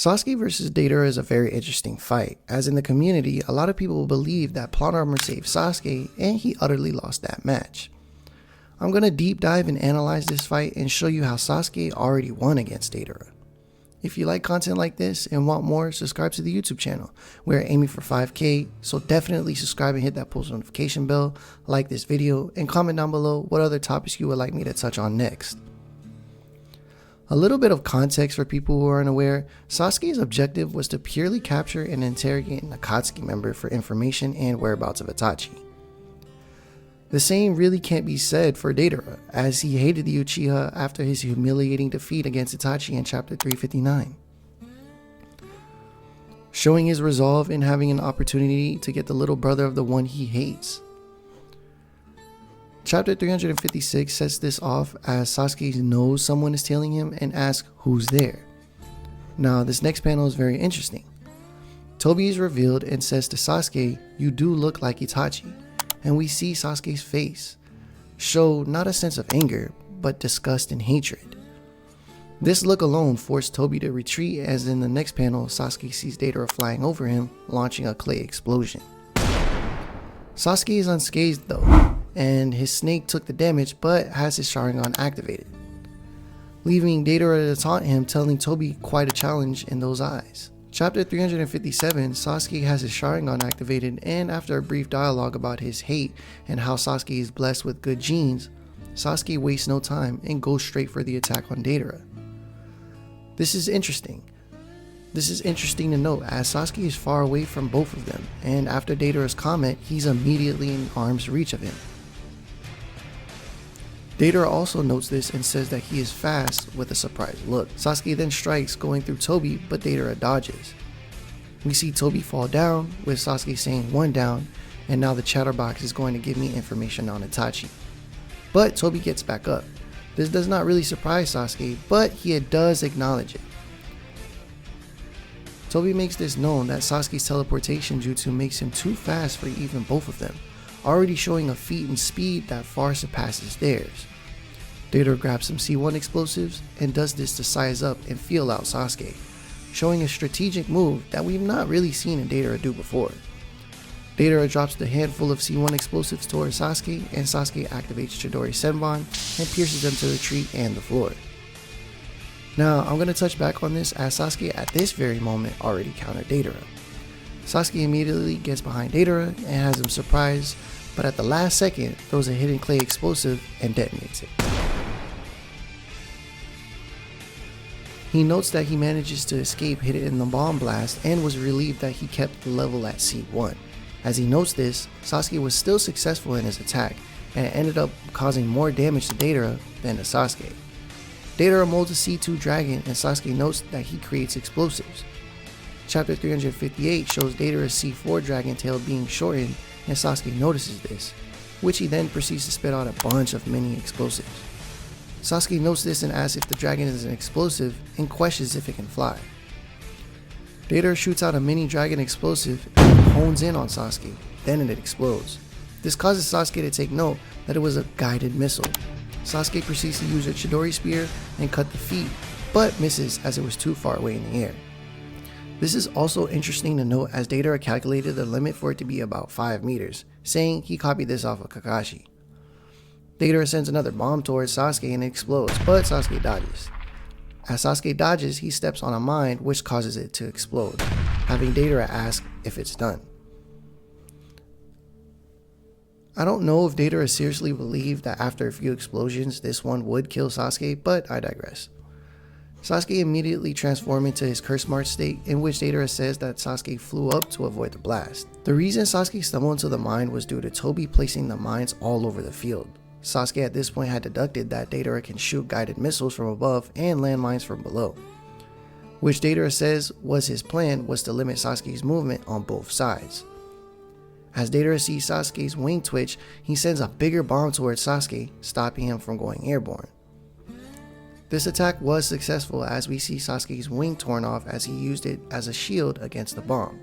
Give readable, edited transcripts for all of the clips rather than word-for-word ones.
Sasuke vs Deidara is a very interesting fight, as in the community, a lot of people believe that plot armor saved Sasuke and he utterly lost that match. I'm going to deep dive and analyze this fight and show you how Sasuke already won against Deidara. If you like content like this and want more, subscribe to the YouTube channel. We're aiming for 5K, so definitely subscribe and hit that post notification bell, like this video, and comment down below what other topics you would like me to touch on next. A little bit of context for people who are unaware, Sasuke's objective was to purely capture and interrogate an Akatsuki member for information and whereabouts of Itachi. The same really can't be said for Deidara, as he hated the Uchiha after his humiliating defeat against Itachi in chapter 359. Showing his resolve in having an opportunity to get the little brother of the one he hates. Chapter 356 sets this off as Sasuke knows someone is tailing him and asks who's there. Now this next panel is very interesting. Tobi is revealed and says to Sasuke, "You do look like Itachi," and we see Sasuke's face show not a sense of anger, but disgust and hatred. This look alone forced Tobi to retreat, as in the next panel Sasuke sees Deidara flying over him, launching a clay explosion. Sasuke is unscathed though, and his snake took the damage but has his Sharingan activated, leaving Deidara to taunt him, telling Tobi quite a challenge in those eyes. Chapter 357, Sasuke has his Sharingan activated, and after a brief dialogue about his hate and how Sasuke is blessed with good genes, Sasuke wastes no time and goes straight for the attack on Deidara. This is interesting to note, as Sasuke is far away from both of them, and after Deidara's comment, he's immediately in arm's reach of him. Deidara also notes this and says that he is fast with a surprised look. Sasuke then strikes, going through Tobi, but Deidara dodges. We see Tobi fall down, with Sasuke saying "one down," and now the chatterbox is going to give me information on Itachi. But Tobi gets back up. This does not really surprise Sasuke, but he does acknowledge it. Tobi makes this known that Sasuke's teleportation jutsu makes him too fast for even both of them, already showing a feat in speed that far surpasses theirs. Deidara grabs some C1 explosives and does this to size up and feel out Sasuke, showing a strategic move that we've not really seen in Deidara do before. Deidara drops the handful of C1 explosives towards Sasuke, and Sasuke activates Chidori Senbon and pierces them to the tree and the floor. Now I'm going to touch back on this, as Sasuke at this very moment already countered Deidara. Sasuke immediately gets behind Deidara and has him surprised, but at the last second throws a hidden clay explosive and detonates it. He notes that he manages to escape hitting the bomb blast and was relieved that he kept the level at C1. As he notes this, Sasuke was still successful in his attack, and it ended up causing more damage to Deidara than to Sasuke. Deidara molds a C2 dragon, and Sasuke notes that he creates explosives. Chapter 358 shows Deidara's C4 dragon tail being shortened, and Sasuke notices this, which he then proceeds to spit out a bunch of mini explosives. Sasuke notes this and asks if the dragon is an explosive and questions if it can fly. Deidara shoots out a mini dragon explosive and hones in on Sasuke, then it explodes. This causes Sasuke to take note that it was a guided missile. Sasuke proceeds to use a Chidori spear and cut the feet, but misses as it was too far away in the air. This is also interesting to note, as Deidara calculated the limit for it to be about 5 meters, saying he copied this off of Kakashi. Deidara sends another bomb towards Sasuke and it explodes, but Sasuke dodges. As Sasuke dodges, he steps on a mine, which causes it to explode, having Deidara ask if it's done. I don't know if Deidara seriously believed that after a few explosions this one would kill Sasuke, but I digress. Sasuke immediately transforms into his curse march state, in which Deidara says that Sasuke flew up to avoid the blast. The reason Sasuke stumbled into the mine was due to Tobi placing the mines all over the field. Sasuke at this point had deducted that Deidara can shoot guided missiles from above and landmines from below, which Deidara says was his plan, was to limit Sasuke's movement on both sides. As Deidara sees Sasuke's wing twitch, he sends a bigger bomb towards Sasuke, stopping him from going airborne. This attack was successful, as we see Sasuke's wing torn off as he used it as a shield against the bomb.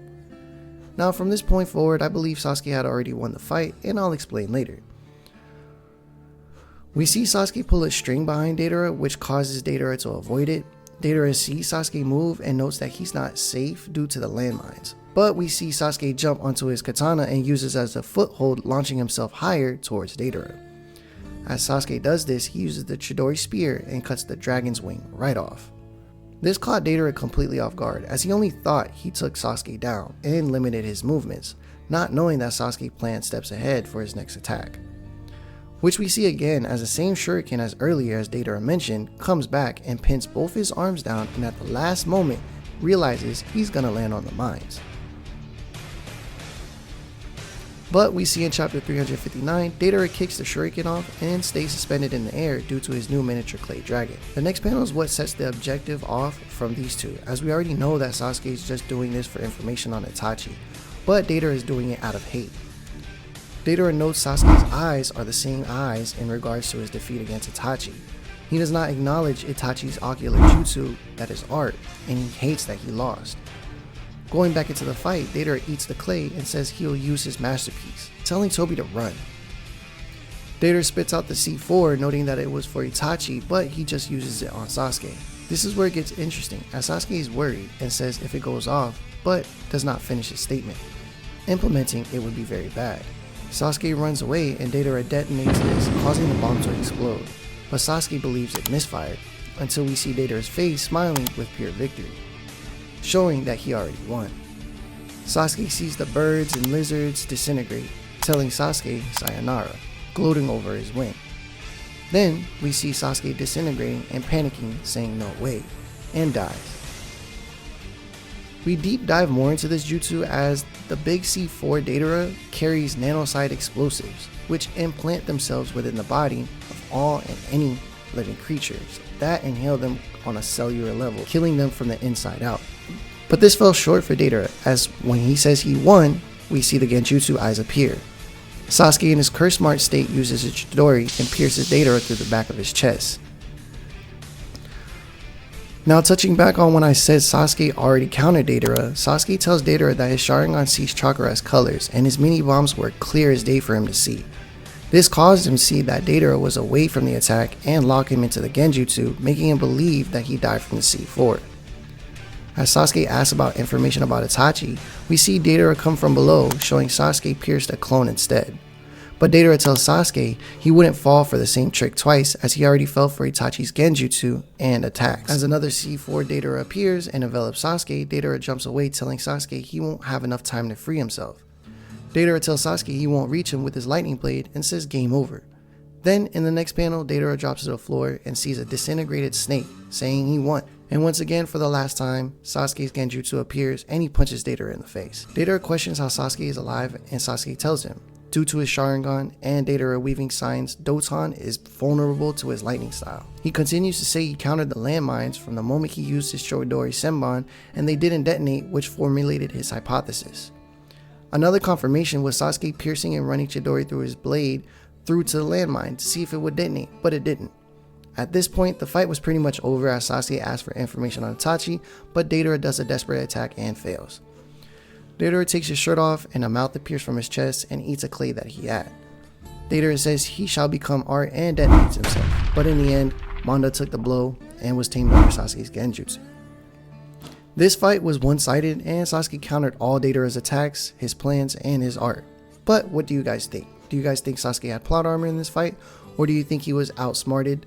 Now from this point forward, I believe Sasuke had already won the fight, and I'll explain later. We see Sasuke pull a string behind Deidara, which causes Deidara to avoid it. Deidara sees Sasuke move and notes that he's not safe due to the landmines. But we see Sasuke jump onto his katana and uses as a foothold, launching himself higher towards Deidara. As Sasuke does this, he uses the Chidori spear and cuts the dragon's wing right off. This caught Deidara completely off guard, as he only thought he took Sasuke down and limited his movements, not knowing that Sasuke planned steps ahead for his next attack. Which we see again as the same shuriken as earlier, as Deidara mentioned, comes back and pins both his arms down, and at the last moment realizes he's gonna land on the mines. But we see in chapter 359, Deidara kicks the shuriken off and stays suspended in the air due to his new miniature clay dragon. The next panel is what sets the objective off from these two, as we already know that Sasuke is just doing this for information on Itachi, but Deidara is doing it out of hate. Deidara notes Sasuke's eyes are the same eyes in regards to his defeat against Itachi. He does not acknowledge Itachi's ocular jutsu, that is art, and he hates that he lost. Going back into the fight, Deidara eats the clay and says he'll use his masterpiece, telling Tobi to run. Deidara spits out the C4, noting that it was for Itachi, but he just uses it on Sasuke. This is where it gets interesting, as Sasuke is worried and says if it goes off, but does not finish his statement. Implementing it would be very bad. Sasuke runs away and Deidara detonates this, causing the bomb to explode, but Sasuke believes it misfired, until we see Deidara's face smiling with pure victory, showing that he already won. Sasuke sees the birds and lizards disintegrate, telling Sasuke sayonara, gloating over his win. Then we see Sasuke disintegrating and panicking, saying no way, and dies. We deep dive more into this jutsu as the big C4 Deidara carries nanoside explosives, which implant themselves within the body of all and any living creatures that inhale them on a cellular level, killing them from the inside out. But this fell short for Deidara, as when he says he won, we see the Genjutsu eyes appear. Sasuke in his curse smart state uses his Chidori and pierces Deidara through the back of his chest. Now touching back on when I said Sasuke already countered Deidara, Sasuke tells Deidara that his Sharingan sees chakra as colors and his mini bombs were clear as day for him to see. This caused him to see that Deidara was away from the attack and lock him into the Genjutsu, making him believe that he died from the C4. As Sasuke asks about information about Itachi, we see Deidara come from below, showing Sasuke pierced a clone instead. But Deidara tells Sasuke he wouldn't fall for the same trick twice, as he already fell for Itachi's Genjutsu and attacks. As another C4 Deidara appears and envelops Sasuke, Deidara jumps away, telling Sasuke he won't have enough time to free himself. Deidara tells Sasuke he won't reach him with his lightning blade and says game over. Then in the next panel, Deidara drops to the floor and sees a disintegrated snake, saying he won. And once again, for the last time, Sasuke's Genjutsu appears and he punches Deidara in the face. Deidara questions how Sasuke is alive, and Sasuke tells him, due to his Sharingan and Deidara weaving signs, Doton is vulnerable to his lightning style. He continues to say he countered the landmines from the moment he used his Chidori Senbon and they didn't detonate, which formulated his hypothesis. Another confirmation was Sasuke piercing and running Chidori through his blade through to the landmine to see if it would detonate, but it didn't. At this point, the fight was pretty much over as Sasuke asked for information on Itachi, but Deidara does a desperate attack and fails. Deidara takes his shirt off and a mouth appears from his chest and eats a clay that he had. Deidara says he shall become art and detonates himself, but in the end, Manda took the blow and was tamed under Sasuke's Genjutsu. This fight was one-sided and Sasuke countered all Deidara's attacks, his plans, and his art. But what do you guys think? Do you guys think Sasuke had plot armor in this fight? Or do you think he was outsmarted?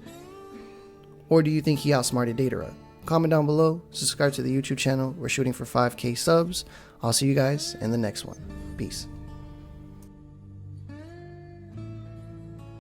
Or do you think he outsmarted Deidara? Comment down below, subscribe to the YouTube channel. We're shooting for 5K subs. I'll see you guys in the next one. Peace.